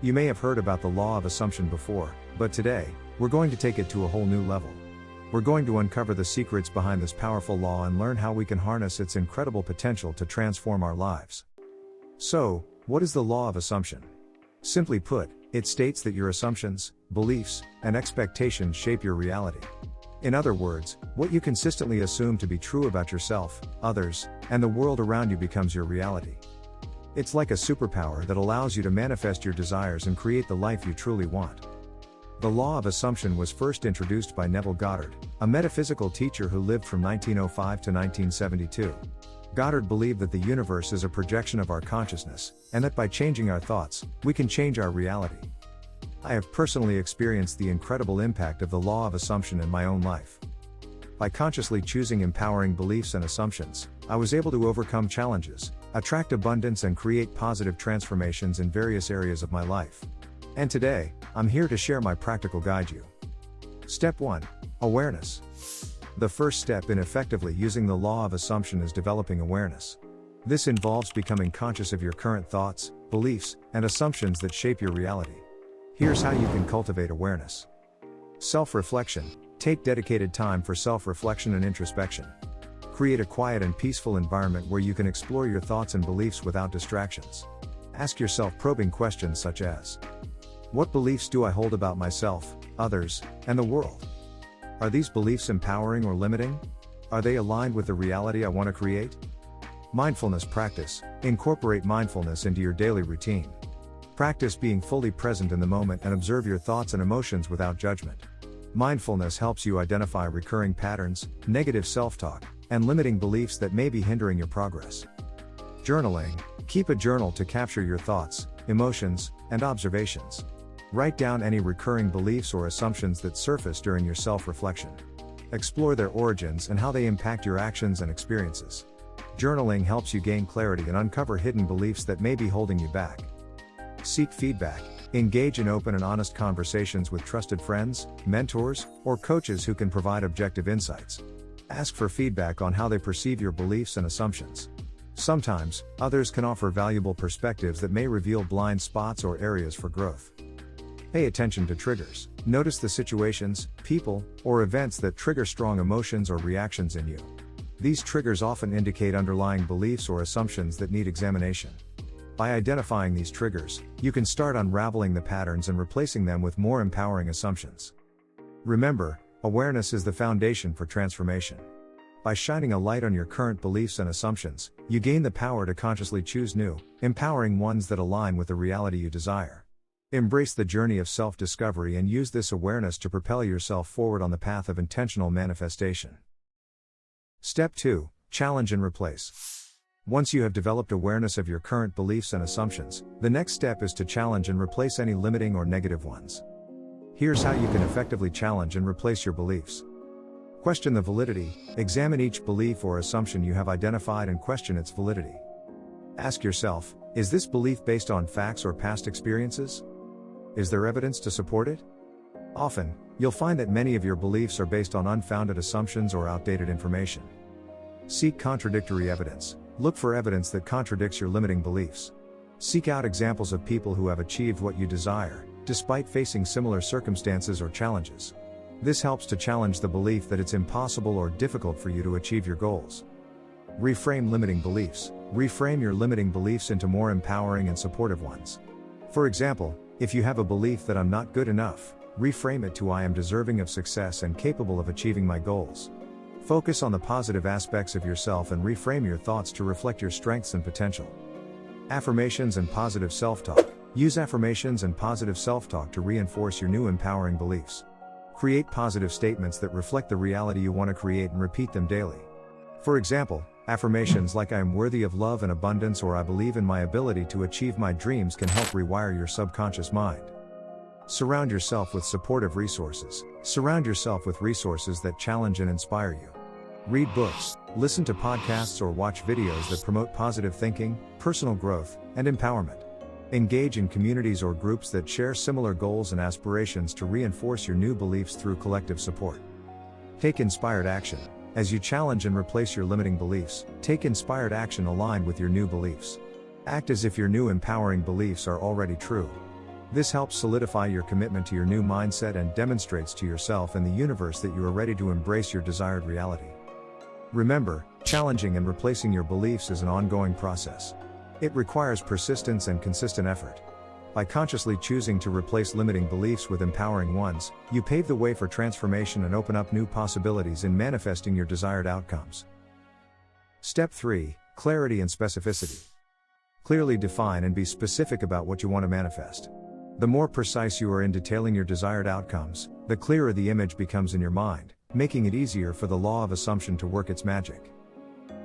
You may have heard about the law of assumption before, but today, we're going to take it to a whole new level. We're going to uncover the secrets behind this powerful law and learn how we can harness its incredible potential to transform our lives. So, what is the law of assumption? Simply put, it states that your assumptions, beliefs, and expectations shape your reality. In other words, what you consistently assume to be true about yourself, others, and the world around you becomes your reality. It's like a superpower that allows you to manifest your desires and create the life you truly want. The law of assumption was first introduced by Neville Goddard, a metaphysical teacher who lived from 1905 to 1972. Goddard believed that the universe is a projection of our consciousness, and that by changing our thoughts, we can change our reality. I have personally experienced the incredible impact of the law of assumption in my own life. By consciously choosing empowering beliefs and assumptions, I was able to overcome challenges, attract abundance, and create positive transformations in various areas of my life. And today, I'm here to share my practical guide you. Step 1. Awareness. The first step in effectively using the law of assumption is developing awareness. This involves becoming conscious of your current thoughts, beliefs, and assumptions that shape your reality. Here's how you can cultivate awareness. Self-reflection. Take dedicated time for self-reflection and introspection. Create a quiet and peaceful environment where you can explore your thoughts and beliefs without distractions. Ask yourself probing questions such as, what beliefs do I hold about myself, others, and the world? Are these beliefs empowering or limiting? Are they aligned with the reality I want to create? Mindfulness practice. Incorporate mindfulness into your daily routine. Practice being fully present in the moment and observe your thoughts and emotions without judgment. Mindfulness helps you identify recurring patterns, negative self-talk, and limiting beliefs that may be hindering your progress. Journaling. Keep a journal to capture your thoughts, emotions, and observations. Write down any recurring beliefs or assumptions that surface during your self-reflection. Explore their origins and how they impact your actions and experiences. Journaling helps you gain clarity and uncover hidden beliefs that may be holding you back. Seek feedback. Engage in open and honest conversations with trusted friends, mentors, or coaches who can provide objective insights. Ask for feedback on how they perceive your beliefs and assumptions. Sometimes, others can offer valuable perspectives that may reveal blind spots or areas for growth. Pay attention to triggers. Notice the situations, people, or events that trigger strong emotions or reactions in you. These triggers often indicate underlying beliefs or assumptions that need examination. By identifying these triggers, you can start unraveling the patterns and replacing them with more empowering assumptions. Remember, awareness is the foundation for transformation. By shining a light on your current beliefs and assumptions, you gain the power to consciously choose new, empowering ones that align with the reality you desire. Embrace the journey of self-discovery and use this awareness to propel yourself forward on the path of intentional manifestation. Step 2. Challenge and replace. Once you have developed awareness of your current beliefs and assumptions, the next step is to challenge and replace any limiting or negative ones. Here's how you can effectively challenge and replace your beliefs. Question the validity. Examine each belief or assumption you have identified and question its validity. Ask yourself, is this belief based on facts or past experiences? Is there evidence to support it? Often, you'll find that many of your beliefs are based on unfounded assumptions or outdated information. Seek contradictory evidence. Look for evidence that contradicts your limiting beliefs. Seek out examples of people who have achieved what you desire, despite facing similar circumstances or challenges. This helps to challenge the belief that it's impossible or difficult for you to achieve your goals. Reframe limiting beliefs. Reframe your limiting beliefs into more empowering and supportive ones. For example, if you have a belief that I'm not good enough, reframe it to I am deserving of success and capable of achieving my goals. Focus on the positive aspects of yourself and reframe your thoughts to reflect your strengths and potential. Affirmations and positive self-talk. Use affirmations and positive self-talk to reinforce your new empowering beliefs. Create positive statements that reflect the reality you want to create and repeat them daily. For example, affirmations like I am worthy of love and abundance or I believe in my ability to achieve my dreams can help rewire your subconscious mind. Surround yourself with supportive resources. Surround yourself with resources that challenge and inspire you. Read books, listen to podcasts or watch videos that promote positive thinking, personal growth, and empowerment. Engage in communities or groups that share similar goals and aspirations to reinforce your new beliefs through collective support. Take inspired action. As you challenge and replace your limiting beliefs, take inspired action aligned with your new beliefs. Act as if your new empowering beliefs are already true. This helps solidify your commitment to your new mindset and demonstrates to yourself and the universe that you are ready to embrace your desired reality. Remember, challenging and replacing your beliefs is an ongoing process. It requires persistence and consistent effort. By consciously choosing to replace limiting beliefs with empowering ones, you pave the way for transformation and open up new possibilities in manifesting your desired outcomes. Step 3. Clarity and specificity. Clearly define and be specific about what you want to manifest. The more precise you are in detailing your desired outcomes, the clearer the image becomes in your mind, making it easier for the law of assumption to work its magic.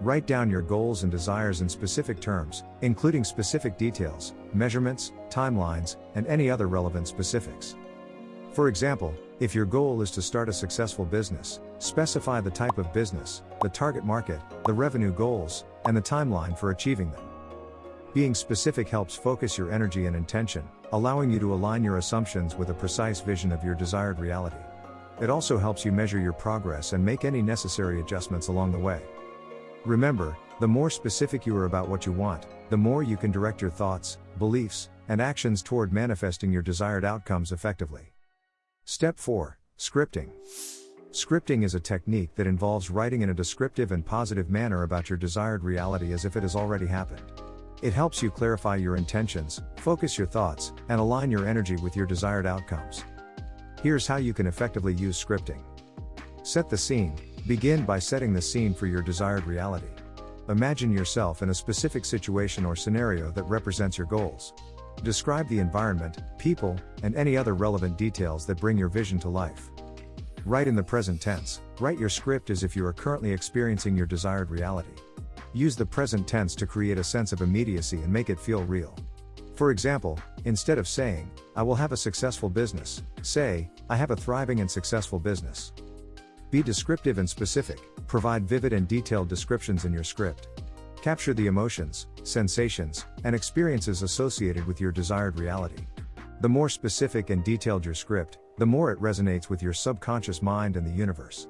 Write down your goals and desires in specific terms, including specific details, measurements, timelines, and any other relevant specifics. For example, if your goal is to start a successful business, specify the type of business, the target market, the revenue goals, and the timeline for achieving them. Being specific helps focus your energy and intention, allowing you to align your assumptions with a precise vision of your desired reality. It also helps you measure your progress and make any necessary adjustments along the way. Remember, the more specific you are about what you want, the more you can direct your thoughts, beliefs, and actions toward manifesting your desired outcomes effectively. Step 4. Scripting. Scripting is a technique that involves writing in a descriptive and positive manner about your desired reality as if it has already happened. It helps you clarify your intentions, focus your thoughts, and align your energy with your desired outcomes. Here's how you can effectively use scripting. Set the scene. Begin by setting the scene for your desired reality. Imagine yourself in a specific situation or scenario that represents your goals. Describe the environment, people, and any other relevant details that bring your vision to life. Write in the present tense. Write your script as if you are currently experiencing your desired reality. Use the present tense to create a sense of immediacy and make it feel real. For example, instead of saying, "I will have a successful business," say, "I have a thriving and successful business." Be descriptive and specific. Provide vivid and detailed descriptions in your script. Capture the emotions, sensations, and experiences associated with your desired reality. The more specific and detailed your script, the more it resonates with your subconscious mind and the universe.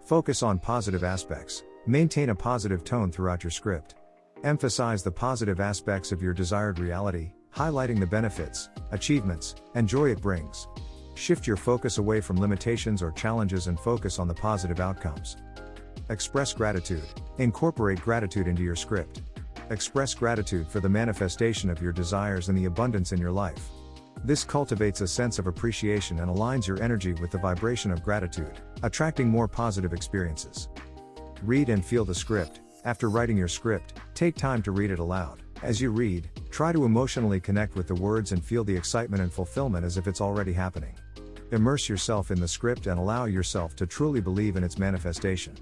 Focus on positive aspects. Maintain a positive tone throughout your script. Emphasize the positive aspects of your desired reality, highlighting the benefits, achievements, and joy it brings. Shift your focus away from limitations or challenges and focus on the positive outcomes. Express gratitude. Incorporate gratitude into your script. Express gratitude for the manifestation of your desires and the abundance in your life. This cultivates a sense of appreciation and aligns your energy with the vibration of gratitude, attracting more positive experiences. Read and feel the script. After writing your script, take time to read it aloud. As you read, try to emotionally connect with the words and feel the excitement and fulfillment as if it's already happening. Immerse yourself in the script and allow yourself to truly believe in its manifestation.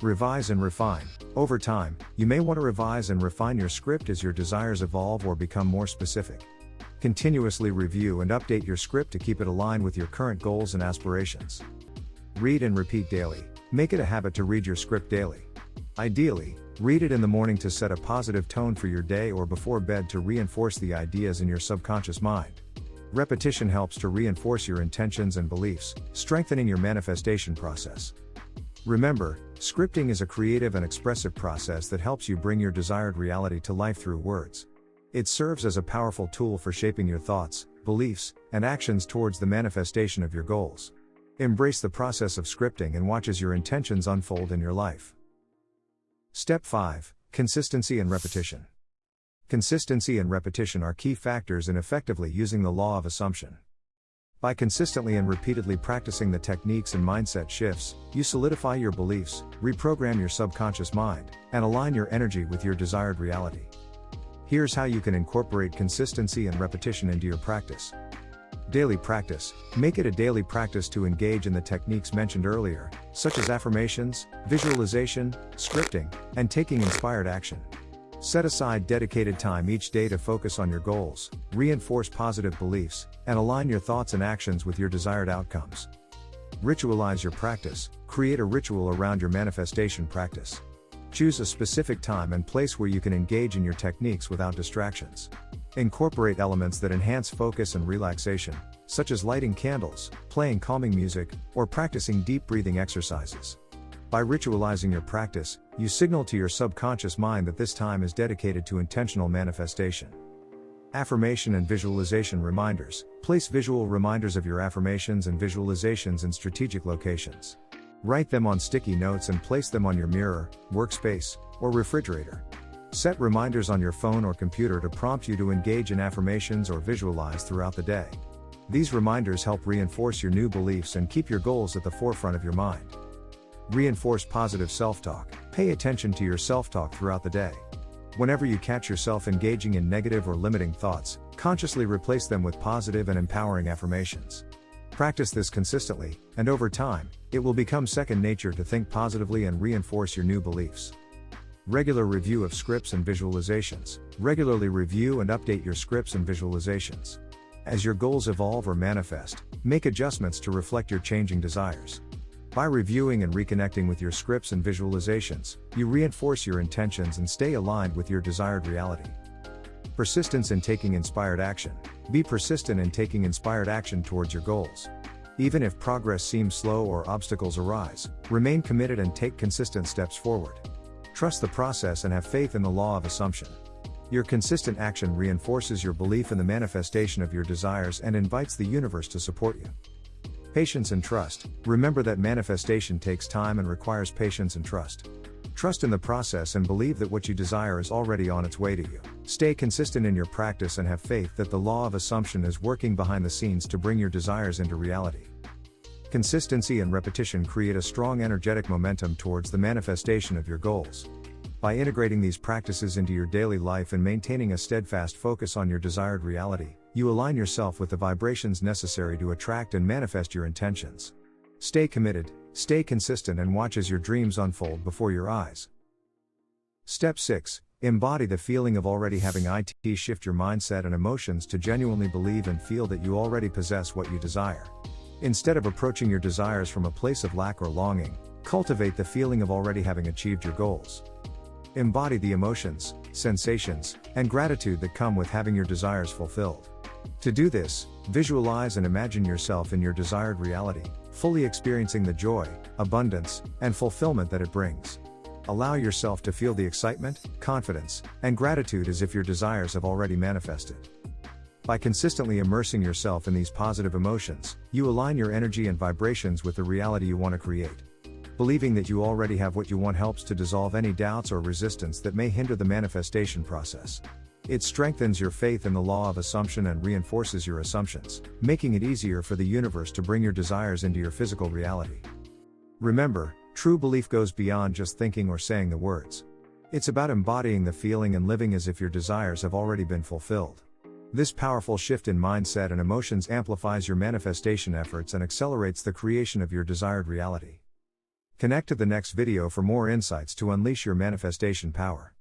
Revise and refine. Over time, you may want to revise and refine your script as your desires evolve or become more specific. Continuously review and update your script to keep it aligned with your current goals and aspirations. Read and repeat daily. Make it a habit to read your script daily. Ideally, read it in the morning to set a positive tone for your day or before bed to reinforce the ideas in your subconscious mind. Repetition helps to reinforce your intentions and beliefs, strengthening your manifestation process. Remember, scripting is a creative and expressive process that helps you bring your desired reality to life through words. It serves as a powerful tool for shaping your thoughts, beliefs, and actions towards the manifestation of your goals. Embrace the process of scripting and watch as your intentions unfold in your life. Step 5. Consistency and repetition. Consistency and repetition are key factors in effectively using the law of assumption. By consistently and repeatedly practicing the techniques and mindset shifts, you solidify your beliefs, reprogram your subconscious mind, and align your energy with your desired reality. Here's how you can incorporate consistency and repetition into your practice. Daily practice. Make it a daily practice to engage in the techniques mentioned earlier, such as affirmations, visualization, scripting, and taking inspired action. Set aside dedicated time each day to focus on your goals, reinforce positive beliefs, and align your thoughts and actions with your desired outcomes. Ritualize your practice. Create a ritual around your manifestation practice. Choose a specific time and place where you can engage in your techniques without distractions. Incorporate elements that enhance focus and relaxation, such as lighting candles, playing calming music, or practicing deep breathing exercises. By ritualizing your practice, you signal to your subconscious mind that this time is dedicated to intentional manifestation. Affirmation and visualization reminders. Place visual reminders of your affirmations and visualizations in strategic locations. Write them on sticky notes and place them on your mirror, workspace, or refrigerator. Set reminders on your phone or computer to prompt you to engage in affirmations or visualize throughout the day. These reminders help reinforce your new beliefs and keep your goals at the forefront of your mind. Reinforce positive self-talk. Pay attention to your self-talk throughout the day. Whenever you catch yourself engaging in negative or limiting thoughts, consciously replace them with positive and empowering affirmations. Practice this consistently, and over time, it will become second nature to think positively and reinforce your new beliefs. Regular review of scripts and visualizations. Regularly review and update your scripts and visualizations. As your goals evolve or manifest, make adjustments to reflect your changing desires. By reviewing and reconnecting with your scripts and visualizations, you reinforce your intentions and stay aligned with your desired reality. Persistence in taking inspired action. Be persistent in taking inspired action towards your goals. Even if progress seems slow or obstacles arise, remain committed and take consistent steps forward. Trust the process and have faith in the law of assumption. Your consistent action reinforces your belief in the manifestation of your desires and invites the universe to support you. Patience and trust. Remember that manifestation takes time and requires patience and trust. Trust in the process and believe that what you desire is already on its way to you. Stay consistent in your practice and have faith that the law of assumption is working behind the scenes to bring your desires into reality. Consistency and repetition create a strong energetic momentum towards the manifestation of your goals. By integrating these practices into your daily life and maintaining a steadfast focus on your desired reality, you align yourself with the vibrations necessary to attract and manifest your intentions. Stay committed, stay consistent, and watch as your dreams unfold before your eyes. Step 6. Embody the feeling of already having it. Shift your mindset and emotions to genuinely believe and feel that you already possess what you desire. Instead of approaching your desires from a place of lack or longing, cultivate the feeling of already having achieved your goals. Embody the emotions, sensations, and gratitude that come with having your desires fulfilled. To do this, visualize and imagine yourself in your desired reality, fully experiencing the joy, abundance, and fulfillment that it brings. Allow yourself to feel the excitement, confidence, and gratitude as if your desires have already manifested. By consistently immersing yourself in these positive emotions, you align your energy and vibrations with the reality you want to create. Believing that you already have what you want helps to dissolve any doubts or resistance that may hinder the manifestation process. It strengthens your faith in the law of assumption and reinforces your assumptions, making it easier for the universe to bring your desires into your physical reality. Remember, true belief goes beyond just thinking or saying the words. It's about embodying the feeling and living as if your desires have already been fulfilled. This powerful shift in mindset and emotions amplifies your manifestation efforts and accelerates the creation of your desired reality. Connect to the next video for more insights to unleash your manifestation power.